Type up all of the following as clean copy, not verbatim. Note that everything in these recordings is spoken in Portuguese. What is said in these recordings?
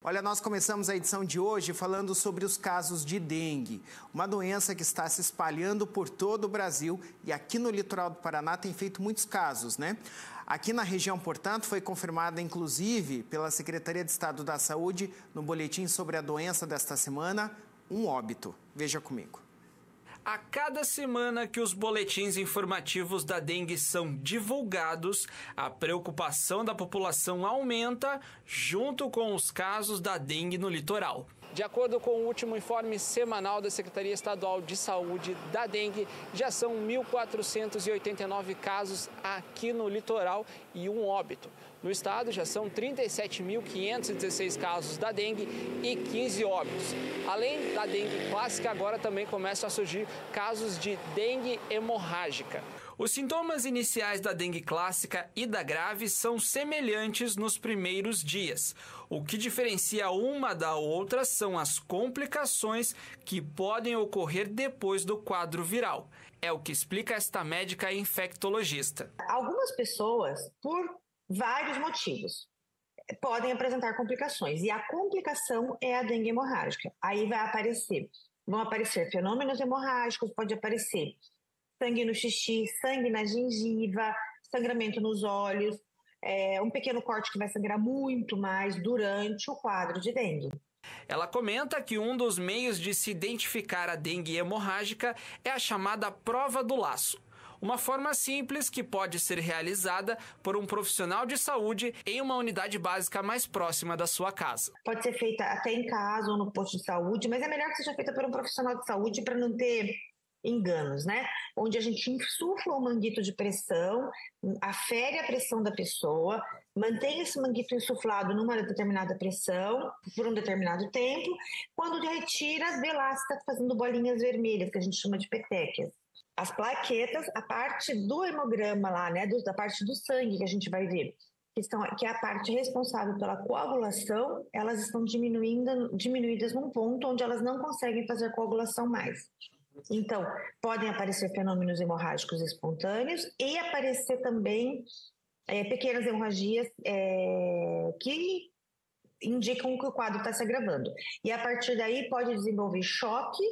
Olha, nós começamos a edição de hoje falando sobre os casos de dengue, uma doença que está se espalhando por todo o Brasil e aqui no litoral do Paraná tem feito muitos casos, né? Aqui na região, portanto, foi confirmada inclusive pela Secretaria de Estado da Saúde, no boletim sobre a doença desta semana, um óbito. Veja comigo. A cada semana que os boletins informativos da dengue são divulgados, a preocupação da população aumenta junto com os casos da dengue no litoral. De acordo com o último informe semanal da Secretaria Estadual de Saúde da dengue, já são 1.489 casos aqui no litoral e um óbito. No estado já são 37.516 casos da dengue e 15 óbitos. Além da dengue clássica, agora também começam a surgir casos de dengue hemorrágica. Os sintomas iniciais da dengue clássica e da grave são semelhantes nos primeiros dias. O que diferencia uma da outra são as complicações que podem ocorrer depois do quadro viral. É o que explica esta médica infectologista. Algumas pessoas, por vários motivos, podem apresentar complicações. E a complicação é a dengue hemorrágica. Aí vão aparecer fenômenos hemorrágicos, pode aparecer sangue no xixi, sangue na gengiva, sangramento nos olhos, um pequeno corte que vai sangrar muito mais durante o quadro de dengue. Ela comenta que um dos meios de se identificar a dengue hemorrágica é a chamada prova do laço. Uma forma simples que pode ser realizada por um profissional de saúde em uma unidade básica mais próxima da sua casa. Pode ser feita até em casa ou no posto de saúde, mas é melhor que seja feita por um profissional de saúde para não ter enganos, né? Onde a gente insufla um manguito de pressão, afere a pressão da pessoa, mantém esse manguito insuflado numa determinada pressão por um determinado tempo. Quando retira, vê lá se está fazendo bolinhas vermelhas, que a gente chama de petequias. As plaquetas, a parte do hemograma lá, né, da parte do sangue que a gente vai ver, que é a parte responsável pela coagulação, elas estão diminuídas num ponto onde elas não conseguem fazer coagulação mais. Então, podem aparecer fenômenos hemorrágicos espontâneos e aparecer também pequenas hemorragias que indicam que o quadro está se agravando. E a partir daí pode desenvolver choque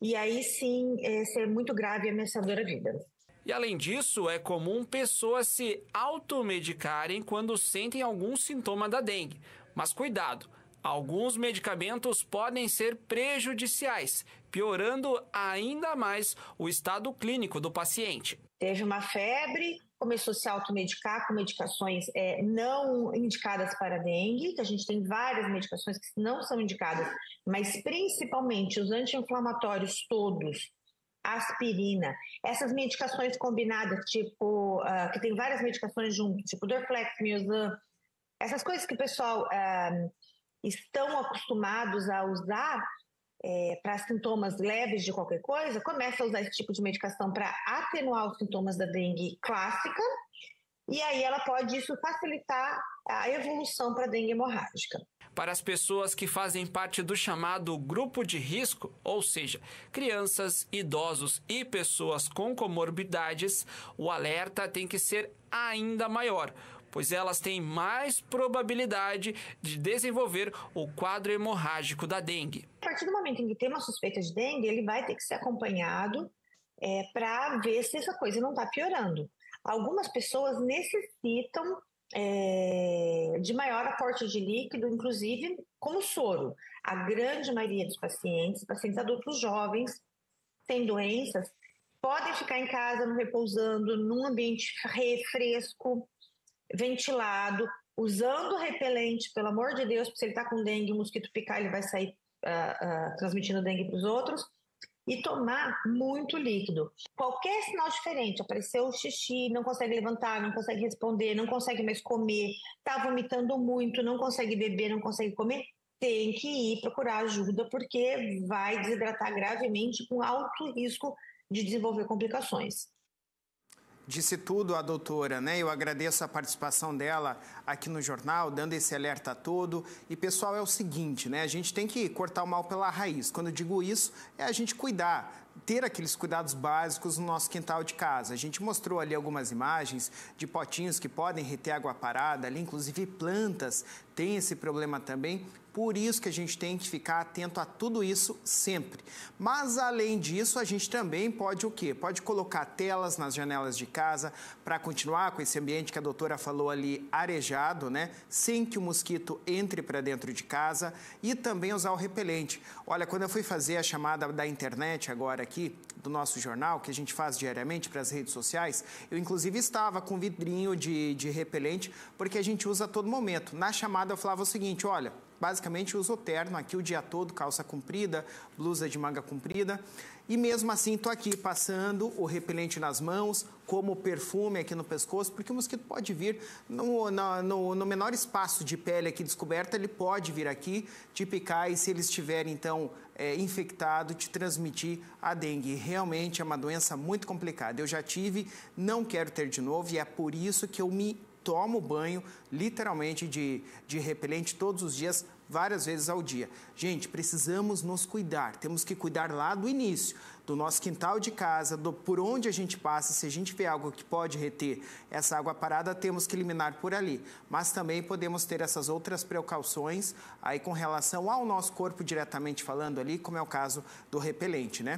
e aí sim ser muito grave e ameaçador à vida. E além disso, é comum pessoas se automedicarem quando sentem algum sintoma da dengue. Mas cuidado! Alguns medicamentos podem ser prejudiciais, piorando ainda mais o estado clínico do paciente. Teve uma febre, começou a se automedicar com medicações não indicadas para dengue, que a gente tem várias medicações que não são indicadas, mas principalmente os anti-inflamatórios todos, aspirina, essas medicações combinadas, tipo, que tem várias medicações junto, tipo Dorflex, Miozan, essas coisas que o pessoal estão acostumados a usar para sintomas leves de qualquer coisa, começa a usar esse tipo de medicação para atenuar os sintomas da dengue clássica, e aí ela pode isso facilitar a evolução para a dengue hemorrágica. Para as pessoas que fazem parte do chamado grupo de risco, ou seja, crianças, idosos e pessoas com comorbidades, o alerta tem que ser ainda maior, pois elas têm mais probabilidade de desenvolver o quadro hemorrágico da dengue. A partir do momento em que tem uma suspeita de dengue, ele vai ter que ser acompanhado para ver se essa coisa não está piorando. Algumas pessoas necessitam de maior aporte de líquido, inclusive como soro. A grande maioria dos pacientes adultos jovens, sem doenças, podem ficar em casa repousando num ambiente fresco, ventilado, usando repelente, pelo amor de Deus, porque se ele está com dengue, o mosquito picar, ele vai sair transmitindo dengue para os outros, e tomar muito líquido. Qualquer sinal diferente, apareceu o xixi, não consegue levantar, não consegue responder, não consegue mais comer, está vomitando muito, não consegue beber, não consegue comer, tem que ir procurar ajuda, porque vai desidratar gravemente com alto risco de desenvolver complicações. Disse tudo a doutora, né? Eu agradeço a participação dela aqui no jornal, dando esse alerta todo. E, pessoal, é o seguinte, né? A gente tem que cortar o mal pela raiz. Quando eu digo isso, é a gente cuidar ter aqueles cuidados básicos no nosso quintal de casa. A gente mostrou ali algumas imagens de potinhos que podem reter água parada, ali inclusive plantas têm esse problema também. Por isso que a gente tem que ficar atento a tudo isso sempre. Mas, além disso, a gente também pode o quê? Pode colocar telas nas janelas de casa para continuar com esse ambiente que a doutora falou ali, arejado, né? Sem que o mosquito entre para dentro de casa, e também usar o repelente. Olha, quando eu fui fazer a chamada da internet agora aqui, do nosso jornal, que a gente faz diariamente para as redes sociais, eu inclusive estava com vidrinho de repelente, porque a gente usa a todo momento. Na chamada eu falava o seguinte, olha, basicamente uso o terno aqui o dia todo, calça comprida, blusa de manga comprida. E mesmo assim estou aqui passando o repelente nas mãos, como perfume aqui no pescoço, porque o mosquito pode vir no menor espaço de pele aqui descoberta, ele pode vir aqui te picar e se ele estiver então infectado, te transmitir a dengue. Realmente é uma doença muito complicada. Eu já tive, não quero ter de novo e é por isso que eu me tomo banho, literalmente, de repelente todos os dias, várias vezes ao dia. Gente, precisamos nos cuidar. Temos que cuidar lá do início, do nosso quintal de casa, por onde a gente passa. Se a gente vê algo que pode reter essa água parada, temos que eliminar por ali. Mas também podemos ter essas outras precauções aí com relação ao nosso corpo diretamente falando ali, como é o caso do repelente, né?